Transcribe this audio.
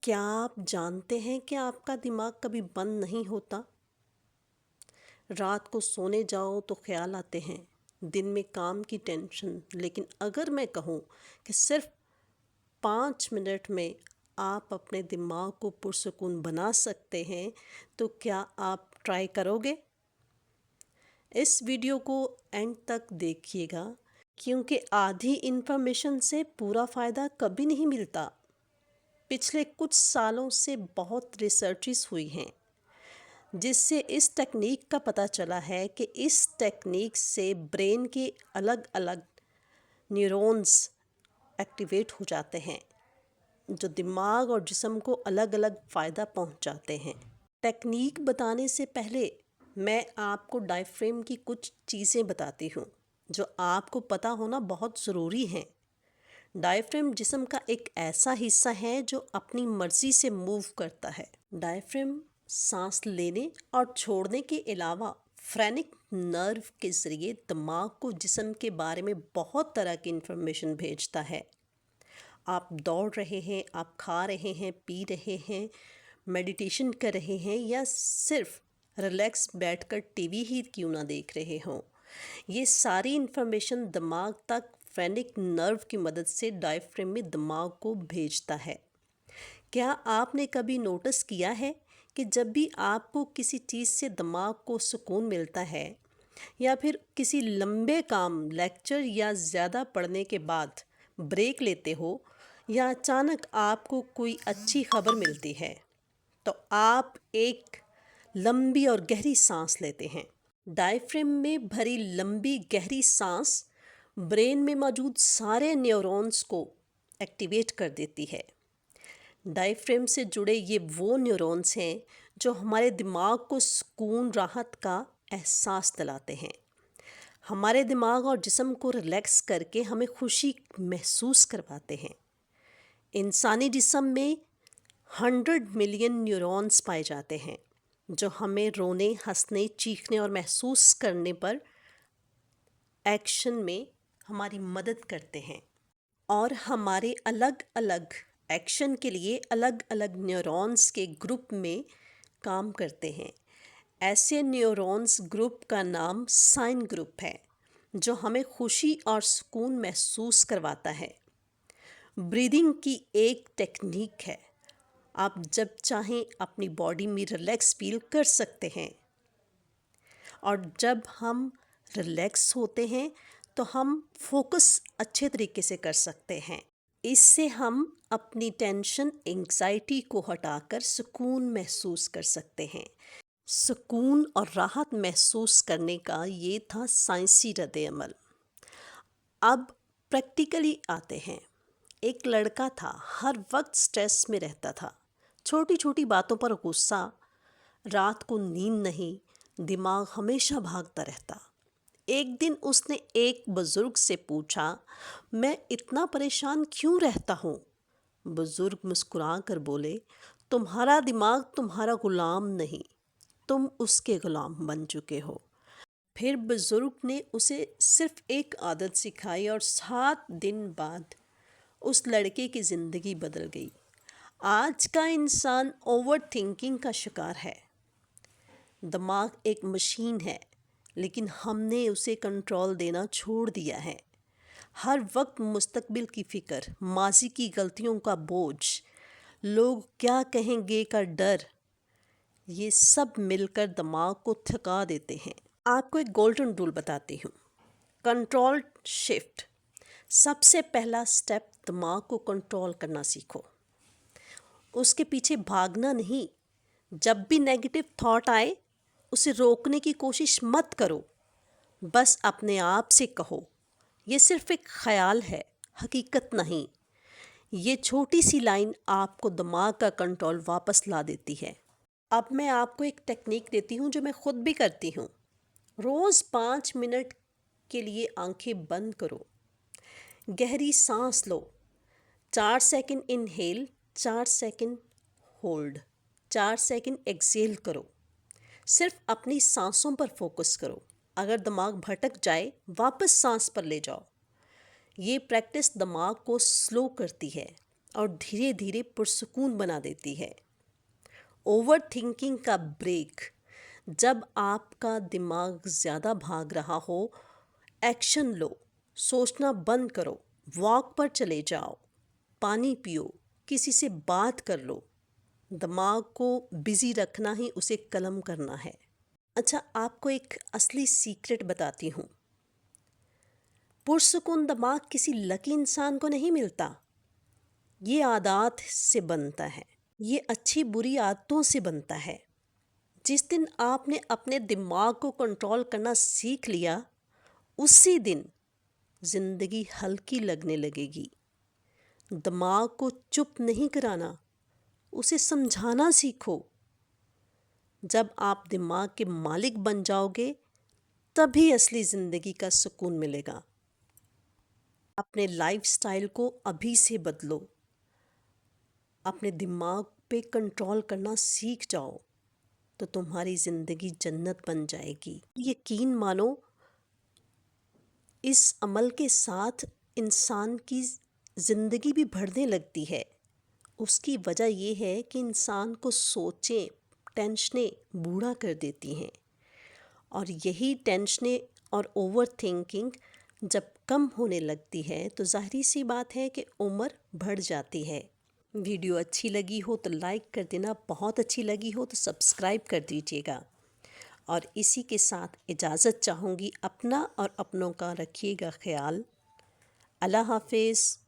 کیا آپ جانتے ہیں کہ آپ کا دماغ کبھی بند نہیں ہوتا؟ رات کو سونے جاؤ تو خیال آتے ہیں، دن میں کام کی ٹینشن، لیکن اگر میں کہوں کہ صرف 5 منٹ میں آپ اپنے دماغ کو پرسکون بنا سکتے ہیں تو کیا آپ ٹرائی کرو گے؟ اس ویڈیو کو اینڈ تک دیکھیے گا کیونکہ آدھی انفارمیشن سے پورا فائدہ کبھی نہیں ملتا۔ پچھلے کچھ سالوں سے بہت ریسرچز ہوئی ہیں جس سے اس ٹیکنیک کا پتہ چلا ہے کہ اس ٹیکنیک سے برین کے الگ الگ نیورونز ایکٹیویٹ ہو جاتے ہیں جو دماغ اور جسم کو الگ الگ فائدہ پہنچاتے ہیں۔ ٹیکنیک بتانے سے پہلے میں آپ کو ڈائفریم کی کچھ چیزیں بتاتی ہوں جو آپ کو پتہ ہونا بہت ضروری ہیں۔ ڈائفریم جسم کا ایک ایسا حصہ ہے جو اپنی مرضی سے موو کرتا ہے۔ ڈائفریم سانس لینے اور چھوڑنے کے علاوہ فرینک نرو کے ذریعے دماغ کو جسم کے بارے میں بہت طرح کی انفارمیشن بھیجتا ہے۔ آپ دوڑ رہے ہیں، آپ کھا رہے ہیں، پی رہے ہیں، میڈیٹیشن کر رہے ہیں یا صرف ریلیکس بیٹھ کر ٹی وی ہی کیوں نہ دیکھ رہے ہوں، یہ ساری انفارمیشن دماغ تک فرینک نرو کی مدد سے ڈائفریم میں دماغ کو بھیجتا ہے۔ کیا آپ نے کبھی نوٹس کیا ہے کہ جب بھی آپ کو کسی چیز سے دماغ کو سکون ملتا ہے یا پھر کسی لمبے کام، لیکچر یا زیادہ پڑھنے کے بعد بریک لیتے ہو یا اچانک آپ کو کوئی اچھی خبر ملتی ہے تو آپ ایک لمبی اور گہری سانس لیتے ہیں؟ ڈائفریم میں بھری لمبی گہری سانس برین میں موجود سارے نیورونز کو ایکٹیویٹ کر دیتی ہے۔ ڈائفریم سے جڑے یہ وہ نیورونز ہیں جو ہمارے دماغ کو سکون، راحت کا احساس دلاتے ہیں، ہمارے دماغ اور جسم کو ریلیکس کر کے ہمیں خوشی محسوس کرواتے ہیں۔ انسانی جسم میں 100 ملین نیورونز پائے جاتے ہیں جو ہمیں رونے، ہنسنے، چیخنے اور محسوس کرنے پر ایکشن میں ہماری مدد کرتے ہیں، اور ہمارے الگ الگ ایکشن کے لیے الگ الگ نیورونز کے گروپ میں کام کرتے ہیں۔ ایسے نیورونز گروپ کا نام سائن گروپ ہے جو ہمیں خوشی اور سکون محسوس کرواتا ہے۔ بریدنگ کی ایک ٹیکنیک ہے، آپ جب چاہیں اپنی باڈی میں ریلیکس فیل کر سکتے ہیں، اور جب ہم ریلیکس ہوتے ہیں تو ہم فوکس اچھے طریقے سے کر سکتے ہیں۔ اس سے ہم اپنی ٹینشن، انگزائٹی کو ہٹا کر سکون محسوس کر سکتے ہیں۔ سکون اور راحت محسوس کرنے کا یہ تھا سائنسی رد عمل۔ اب پریکٹیکلی آتے ہیں۔ ایک لڑکا تھا، ہر وقت سٹریس میں رہتا تھا، چھوٹی چھوٹی باتوں پر غصہ، رات کو نیند نہیں، دماغ ہمیشہ بھاگتا رہتا۔ ایک دن اس نے ایک بزرگ سے پوچھا، میں اتنا پریشان کیوں رہتا ہوں؟ بزرگ مسکرا کر بولے، تمہارا دماغ تمہارا غلام نہیں، تم اس کے غلام بن چکے ہو۔ پھر بزرگ نے اسے صرف ایک عادت سکھائی اور 7 دن بعد اس لڑکے کی زندگی بدل گئی۔ آج کا انسان اوور تھنکنگ کا شکار ہے۔ دماغ ایک مشین ہے لیکن ہم نے اسے کنٹرول دینا چھوڑ دیا ہے۔ ہر وقت مستقبل کی فکر، ماضی کی غلطیوں کا بوجھ، لوگ کیا کہیں گے کا ڈر، یہ سب مل کر دماغ کو تھکا دیتے ہیں۔ آپ کو ایک گولڈن رول بتاتی ہوں۔ Control shift. سب سے پہلا سٹیپ، دماغ کو کنٹرول کرنا سیکھو۔ اس کے پیچھے بھاگنا نہیں۔ جب بھی نیگیٹو تھاٹ آئے اسے روکنے کی کوشش مت کرو، بس اپنے آپ سے کہو، یہ صرف ایک خیال ہے، حقیقت نہیں۔ یہ چھوٹی سی لائن آپ کو دماغ کا کنٹرول واپس لا دیتی ہے۔ اب میں آپ کو ایک ٹیکنیک دیتی ہوں جو میں خود بھی کرتی ہوں۔ روز 5 منٹ کے لیے آنکھیں بند کرو، گہری سانس لو، 4 second inhale, 4 second hold, 4 second axial کرو۔ صرف اپنی سانسوں پر فوکس کرو۔ اگر دماغ بھٹک جائے واپس سانس پر لے جاؤ۔ یہ پریکٹس دماغ کو سلو کرتی ہے اور دھیرے دھیرے پرسکون بنا دیتی ہے۔ اوور تھنکنگ کا بریک: جب آپ کا دماغ زیادہ بھاگ رہا ہو، ایکشن لو، سوچنا بند کرو، واک پر چلے جاؤ، پانی پیو، کسی سے بات کر لو۔ دماغ کو بزی رکھنا ہی اسے کلم کرنا ہے۔ اچھا، آپ کو ایک اصلی سیکرٹ بتاتی ہوں۔ پرسکون دماغ کسی لکی انسان کو نہیں ملتا، یہ عادات سے بنتا ہے، یہ اچھی بری عادتوں سے بنتا ہے۔ جس دن آپ نے اپنے دماغ کو کنٹرول کرنا سیکھ لیا، اسی دن زندگی ہلکی لگنے لگے گی۔ دماغ کو چپ نہیں کرانا، اسے سمجھانا سیکھو۔ جب آپ دماغ کے مالک بن جاؤ گے، تبھی اصلی زندگی کا سکون ملے گا۔ اپنے لائف سٹائل کو ابھی سے بدلو، اپنے دماغ پہ کنٹرول کرنا سیکھ جاؤ، تو تمہاری زندگی جنت بن جائے گی۔ یقین مانو، اس عمل کے ساتھ انسان کی زندگی بھی بڑھنے لگتی ہے۔ اس کی وجہ یہ ہے کہ انسان کو سوچیں، ٹینشنیں بوڑھا کر دیتی ہیں، اور یہی ٹینشنیں اور اوور تھنکنگ جب کم ہونے لگتی ہے تو ظاہری سی بات ہے کہ عمر بڑھ جاتی ہے۔ ویڈیو اچھی لگی ہو تو لائک کر دینا، بہت اچھی لگی ہو تو سبسکرائب کر دیجیے گا، اور اسی کے ساتھ اجازت چاہوں گی۔ اپنا اور اپنوں کا رکھیے گا خیال۔ اللہ حافظ۔